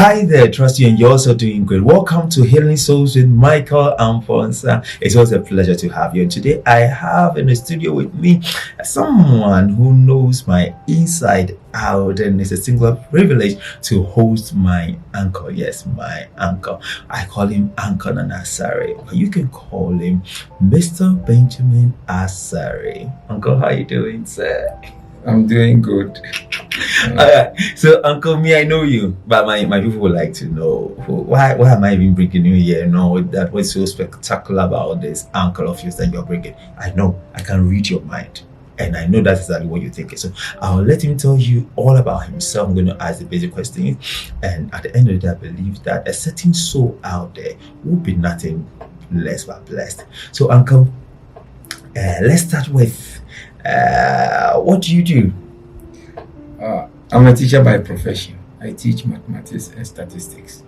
Hi there, trust you and you're also doing great. Welcome to Healing Souls with Michael Ampimah. It's always a pleasure to have you. And today I have in the studio with me someone who knows my inside out, and it's a singular privilege to host my uncle. Yes, my uncle. I call him Uncle Asare, but you can call him Mr. Benjamin Asare. Uncle, how you doing, sir? I'm doing good. So Uncle, me, I know you, but my people would like to know why am I even bringing you here? No, that was so spectacular about this uncle of yours that you're bringing. I know, I can read your mind, and I know that's exactly what you're thinking. So I'll let him tell you all about himself. I'm going to ask the basic questions, and at the end of the day, I believe that a certain soul out there will be nothing less but blessed. So Uncle, let's start with what do you do? I'm a teacher by profession. I teach mathematics and statistics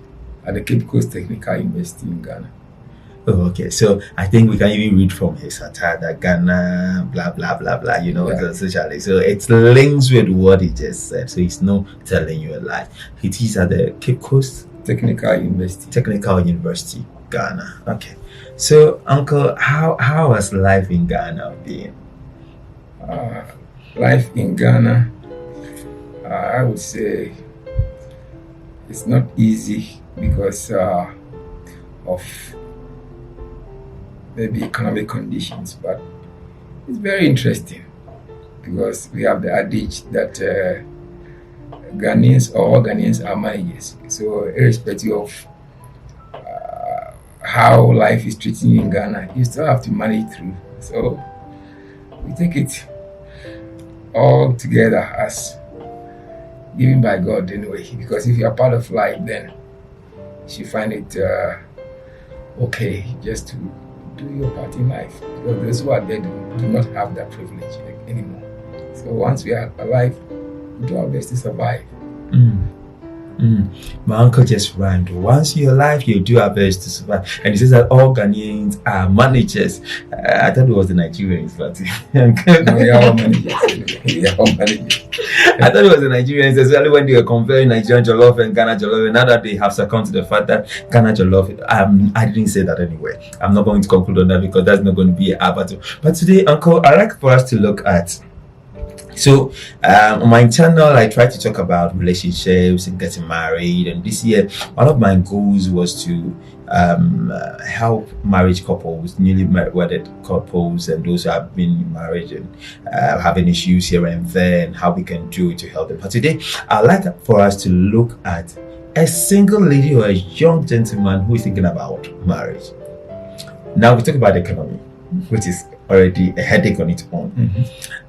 at the Cape Coast Technical University in Ghana. Oh, okay. So I think we can even read from his attire that Ghana, blah, blah, blah, blah, socially. So it links with what he just said. So he's not telling you a lie. He teaches at the Cape Coast Technical University, Ghana. Okay. So, Uncle, how has life in Ghana been? Life in Ghana, I would say it's not easy because of maybe economic conditions, but it's very interesting because we have the adage that Ghanaians are managers. So irrespective of how life is treating you in Ghana, you still have to manage through. So we take it all together as given by God anyway, because if you are part of life, then you find it okay just to do your part in life, because those who are dead do not have that privilege anymore. So once we are alive, we do our best to survive. My uncle just rhymed. Once you're alive, you do our best to survive. And he says that all Ghanaians are managers. I thought it was the Nigerians, but no, we are all managers. We are all managers. I thought it was the Nigerians, especially when they were comparing Nigerian jollof and Ghana jollof. And now that they have succumbed to the fact that Ghana jollof, I didn't say that anyway. I'm not going to conclude on that because that's not going to be a battle. But today, Uncle, I'd like for us to look at. So on my channel, I try to talk about relationships and getting married. And this year, one of my goals was to help marriage couples, newly wedded couples, and those who have been in marriage and having issues here and there, and how we can do it to help them. But today, I'd like for us to look at a single lady or a young gentleman who is thinking about marriage. Now, we talk about the economy, which is already a headache on its own.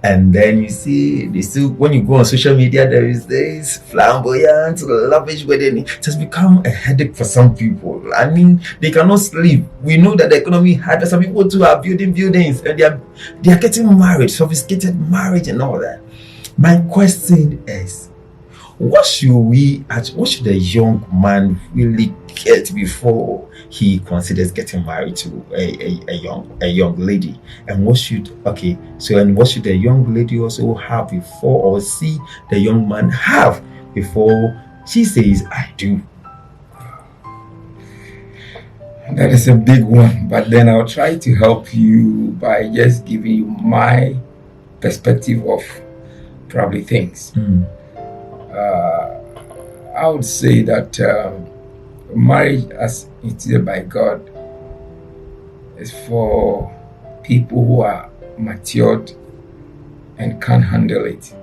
And then you see, when you go on social media, there is this flamboyant, lavish wedding. It has become a headache for some people. I mean, they cannot sleep. We know that the economy had some people too are building buildings and they are getting married, sophisticated marriage and all that. My question is, what should a young man really get before he considers getting married to a young lady? And what should the young lady also have before, or see the young man have before she says I do? That is a big one, but then I'll try to help you by just giving you my perspective of probably things. I would say that marriage, as instituted by God, is for people who are matured and can handle it.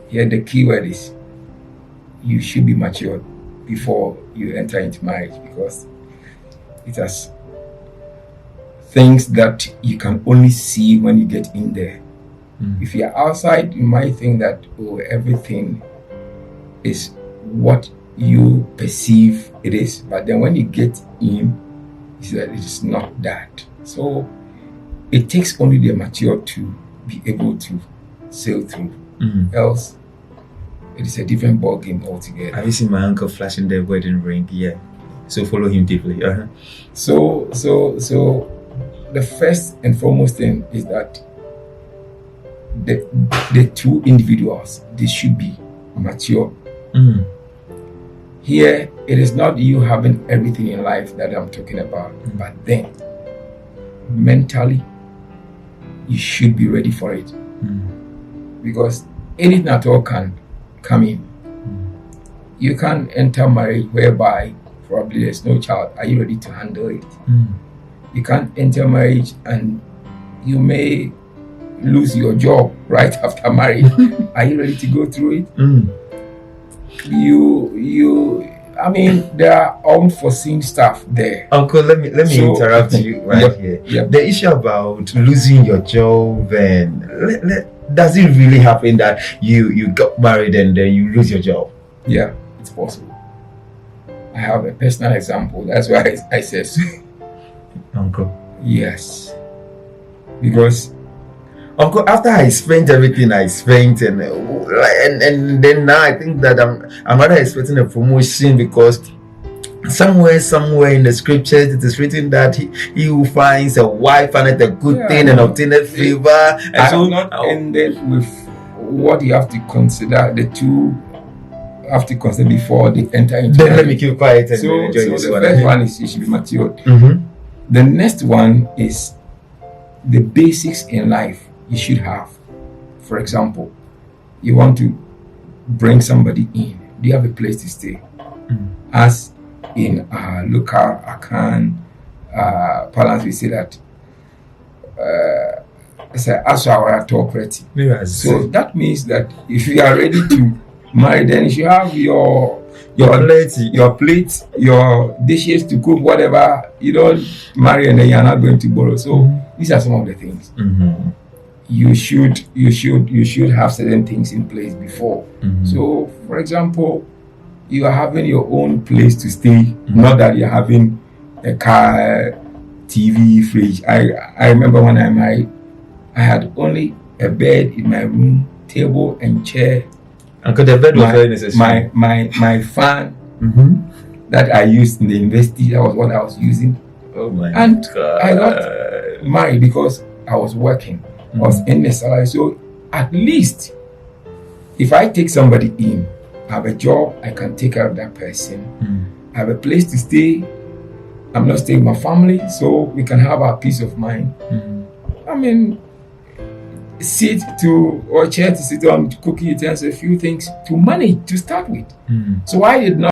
Here the key word is you should be matured before you enter into marriage, because it has things that you can only see when you get in there. If you're outside, you might think that everything is what you perceive it is, but then when you get in, you see that it is not that. So it takes only the mature to be able to sail through. Else, it is a different ball game altogether. Have you seen my uncle flashing the wedding ring? Yeah. So follow him deeply. So the first and foremost thing is that the two individuals, they should be mature. here it is not you having everything in life that I'm talking about, but then mentally you should be ready for it, because anything at all can come in. You can't enter marriage whereby probably there's no child. Are you ready to handle it? You can't enter marriage and you may lose your job right after marriage. Are you ready to go through it? I mean, there are unforeseen stuff there. Uncle, let me interrupt you right here. Yep. The issue about losing your job, and does it really happen that you got married and then you lose your job? Yeah, it's possible. I have a personal example. That's why I said so. Uncle. Yes. Because Uncle, after I spent everything I spent, and then now I think that I'm rather expecting a promotion, because somewhere in the scriptures it is written that he who finds a wife finds a good thing and obtaineth favor. And I so have not ended with what you have to consider. The two have to consider before they enter into. Then let me keep quiet and so enjoy this the one. first one is you should be matured. Mm-hmm. The next one is the basics in life you should have. For example, you want to bring somebody in. Do you have a place to stay? As in local Akan parlance, we say that it's a asawara talk ready. So that means that if you are ready to marry, then you should have your plate, your dishes to cook, whatever. You don't marry and then you're not going to borrow. So these are some of the things. You should have certain things in place before. So, for example, you are having your own place to stay, not that you're having a car, TV, fridge. I remember when I married, I had only a bed in my room, table and chair. Uncle, the bed was very necessary. My fan that I used in the university, that was what I was using. Oh my and God. I got married because I was working. I was in the salary. So at least if I take somebody in, I have a job, I can take care of that person. I have a place to stay. I'm not staying with my family, so we can have our peace of mind. I mean, chair to sit on, cooking utensils, a few things to manage to start with. So I did not